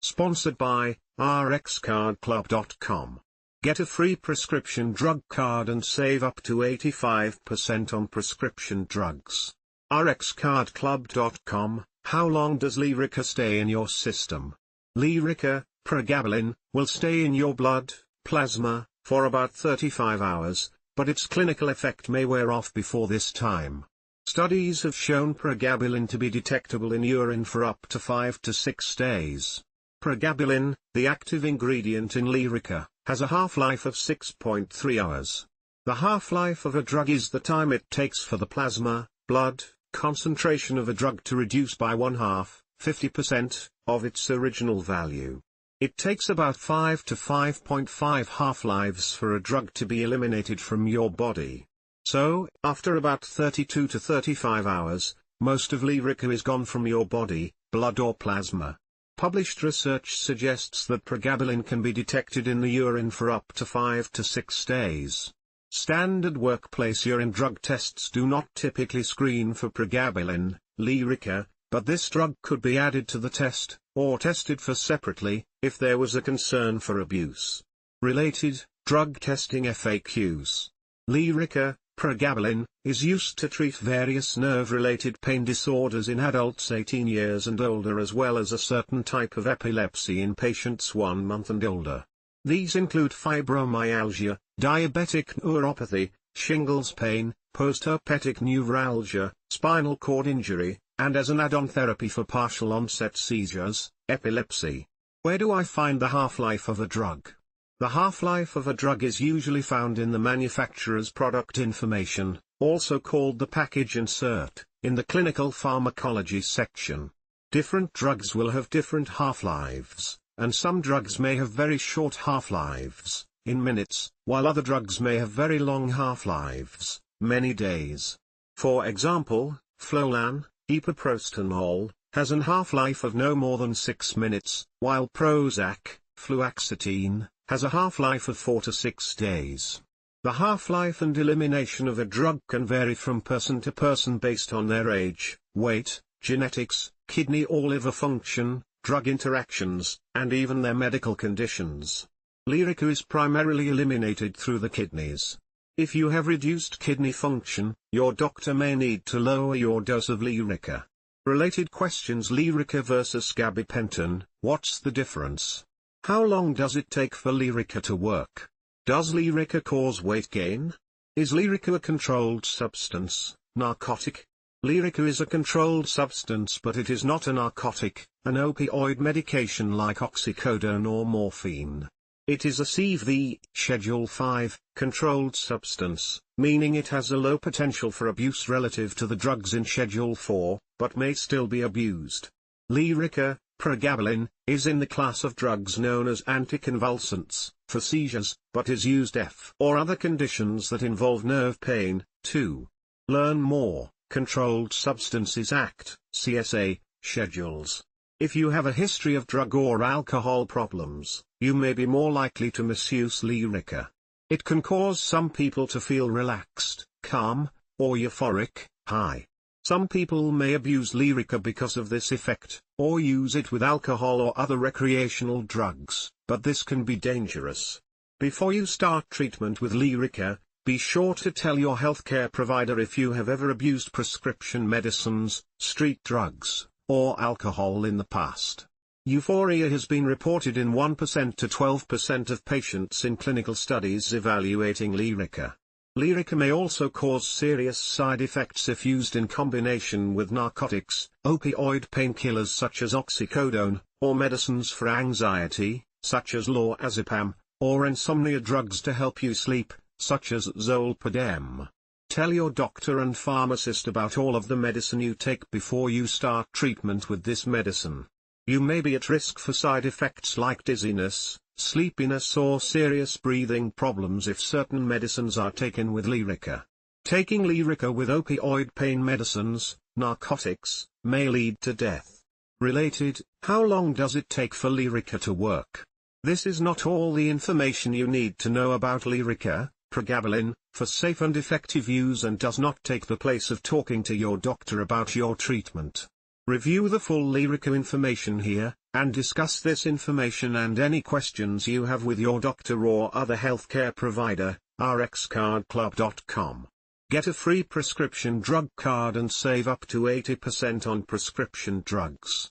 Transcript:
Sponsored by RxCardClub.com. Get a free prescription drug card and save up to 85% on prescription drugs. RxCardClub.com. How long does Lyrica stay in your system? Lyrica, pregabalin, will stay in your blood, plasma, for about 35 hours, but its clinical effect may wear off before this time. Studies have shown pregabalin to be detectable in urine for up to 5 to 6 days. Pregabalin, the active ingredient in Lyrica, has a half-life of 6.3 hours. The half-life of a drug is the time it takes for the plasma, blood, concentration of a drug to reduce by one-half, 50%, of its original value. It takes about 5 to 5.5 half-lives for a drug to be eliminated from your body. So, after about 32 to 35 hours, most of Lyrica is gone from your body, blood or plasma. Published research suggests that pregabalin can be detected in the urine for up to 5 to 6 days. Standard workplace urine drug tests do not typically screen for pregabalin, Lyrica, but this drug could be added to the test, or tested for separately, if there was a concern for abuse. Related, drug testing FAQs. Lyrica, pregabalin, is used to treat various nerve-related pain disorders in adults 18 years and older as well as a certain type of epilepsy in patients 1 month and older. These include fibromyalgia, diabetic neuropathy, shingles pain, postherpetic neuralgia, spinal cord injury, and as an add-on therapy for partial-onset seizures, epilepsy. Where do I find the half-life of a drug? The half-life of a drug is usually found in the manufacturer's product information, also called the package insert, in the Clinical Pharmacology section. Different drugs will have different half-lives, and some drugs may have very short half-lives, in minutes, while other drugs may have very long half-lives, many days. For example, Flolan, epoprostenol, has an half-life of no more than 6 minutes, while Prozac, fluoxetine, has a half-life of 4 to 6 days. The half-life and elimination of a drug can vary from person to person based on their age, weight, genetics, kidney or liver function, drug interactions, and even their medical conditions. Lyrica is primarily eliminated through the kidneys. If you have reduced kidney function, your doctor may need to lower your dose of Lyrica. Related questions: Lyrica versus Gabapentin, what's the difference? How long does it take for Lyrica to work? Does Lyrica cause weight gain? Is Lyrica a controlled substance, narcotic? Lyrica is a controlled substance but it is not a narcotic, an opioid medication like oxycodone or morphine. It is a CVD, Schedule 5, controlled substance, meaning it has a low potential for abuse relative to the drugs in Schedule 4, but may still be abused. Lyrica, pregabalin, is in the class of drugs known as anticonvulsants, for seizures, but is used for other conditions that involve nerve pain, too. Learn more, Controlled Substances Act, CSA, schedules. If you have a history of drug or alcohol problems, you may be more likely to misuse Lyrica. It can cause some people to feel relaxed, calm, or euphoric, high. Some people may abuse Lyrica because of this effect, or use it with alcohol or other recreational drugs, but this can be dangerous. Before you start treatment with Lyrica, be sure to tell your healthcare provider if you have ever abused prescription medicines, street drugs, or alcohol in the past. Euphoria has been reported in 1% to 12% of patients in clinical studies evaluating Lyrica. Lyrica may also cause serious side effects if used in combination with narcotics, opioid painkillers such as oxycodone, or medicines for anxiety, such as lorazepam, or insomnia drugs to help you sleep, such as zolpidem. Tell your doctor and pharmacist about all of the medicine you take before you start treatment with this medicine. You may be at risk for side effects like dizziness, sleepiness or serious breathing problems if certain medicines are taken with Lyrica. Taking Lyrica with opioid pain medicines, narcotics, may lead to death. Related, how long does it take for Lyrica to work? This is not all the information you need to know about Lyrica, pregabalin, for safe and effective use and does not take the place of talking to your doctor about your treatment. Review the full Lyrica information here, and discuss this information and any questions you have with your doctor or other healthcare provider. rxcardclub.com. Get a free prescription drug card and save up to 80% on prescription drugs.